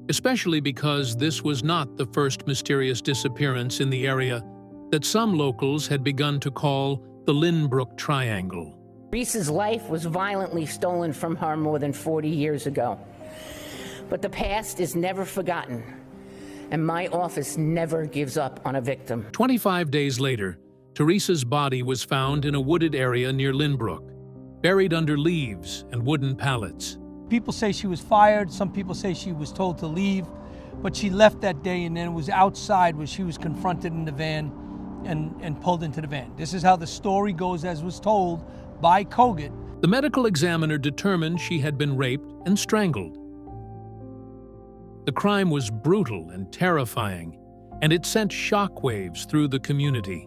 especially because this was not the first mysterious disappearance in the area that some locals had begun to call the Lynbrook Triangle. Theresa's life was violently stolen from her more than 40 years ago. But the past is never forgotten, and my office never gives up on a victim. 25 days later, Theresa's body was found in a wooded area near Lynbrook, buried under leaves and wooden pallets. People say she was fired, some people say she was told to leave, but she left that day and then it was outside where she was confronted in the van and pulled into the van. This is how the story goes as was told by Kogut. The medical examiner determined she had been raped and strangled. The crime was brutal and terrifying, and it sent shockwaves through the community.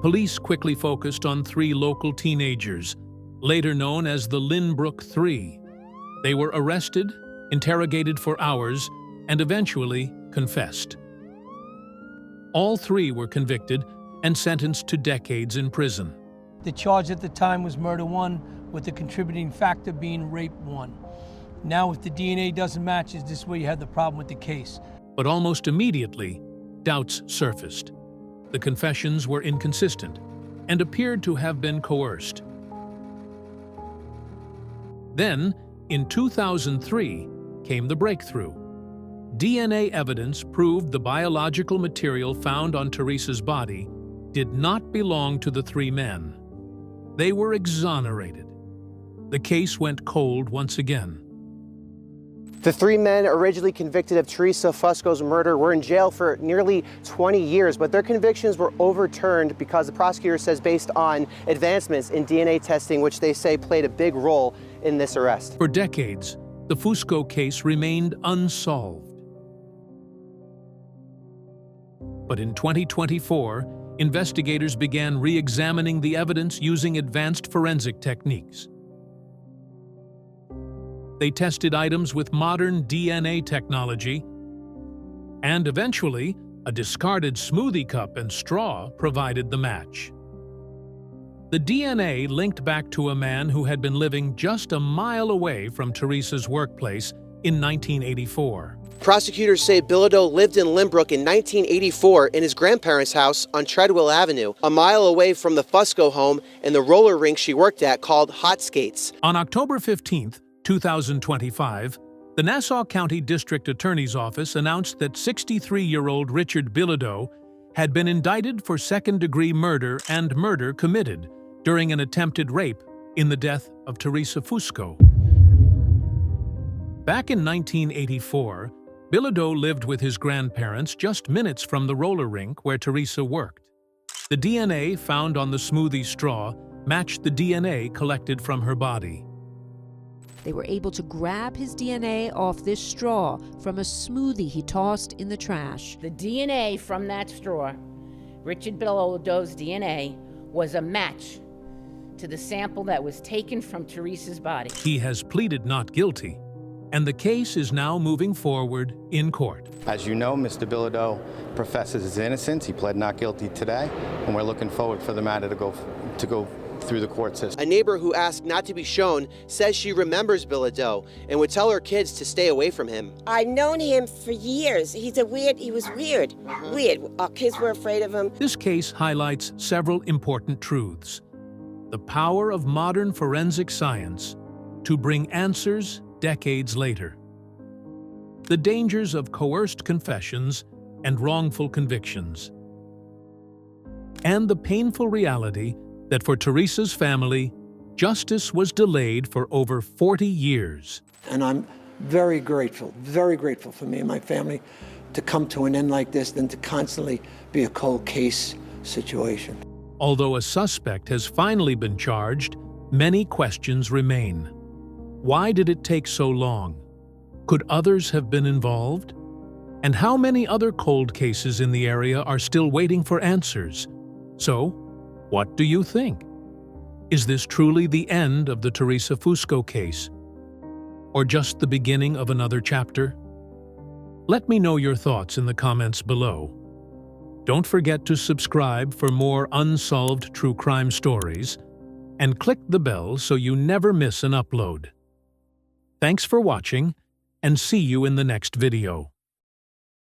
Police quickly focused on 3 local teenagers, later known as the Lynbrook 3. They were arrested, interrogated for hours, and eventually confessed. All 3 were convicted and sentenced to decades in prison. The charge at the time was murder 1, with the contributing factor being rape 1. Now, if the DNA doesn't match, is this where you have the problem with the case? But almost immediately, doubts surfaced. The confessions were inconsistent and appeared to have been coerced. Then, in 2003, came the breakthrough. DNA evidence proved the biological material found on Theresa's body did not belong to the 3 men. They were exonerated. The case went cold once again. The 3 men originally convicted of Theresa Fusco's murder were in jail for nearly 20 years, but their convictions were overturned because the prosecutor says based on advancements in DNA testing, which they say played a big role in this arrest. For decades, the Fusco case remained unsolved. But in 2024, investigators began re-examining the evidence using advanced forensic techniques. They tested items with modern DNA technology, and eventually, a discarded smoothie cup and straw provided the match. The DNA linked back to a man who had been living just a mile away from Theresa's workplace in 1984. Prosecutors say Bilodeau lived in Lynbrook in 1984 in his grandparents' house on Treadwell Avenue, a mile away from the Fusco home and the roller rink she worked at called Hot Skates. On October 15th, 2025, the Nassau County District Attorney's Office announced that 63-year-old Richard Bilodeau had been indicted for second-degree murder and murder committed during an attempted rape in the death of Theresa Fusco. Back in 1984, Bilodeau lived with his grandparents just minutes from the roller rink where Theresa worked. The DNA found on the smoothie straw matched the DNA collected from her body. They were able to grab his DNA off this straw from a smoothie he tossed in the trash. The DNA from that straw, Richard Bilodeau's DNA, was a match to the sample that was taken from Theresa's body. He has pleaded not guilty, and the case is now moving forward in court. As you know, Mr. Bilodeau professes his innocence. He pled not guilty today, and we're looking forward for the matter to go through the court system. A neighbor who asked not to be shown says she remembers Bilodeau and would tell her kids to stay away from him. I've known him for years. He was weird. Weird. Our kids were afraid of him. This case highlights several important truths. The power of modern forensic science to bring answers decades later. The dangers of coerced confessions and wrongful convictions. And the painful reality that for Theresa's family, justice was delayed for over 40 years. And I'm very grateful for me and my family to come to an end like this than to constantly be a cold case situation. Although a suspect has finally been charged, many questions remain. Why did it take so long? Could others have been involved? And how many other cold cases in the area are still waiting for answers? So, what do you think? Is this truly the end of the Theresa Fusco case? Or just the beginning of another chapter? Let me know your thoughts in the comments below. Don't forget to subscribe for more unsolved true crime stories, and click the bell so you never miss an upload. Thanks for watching, and see you in the next video.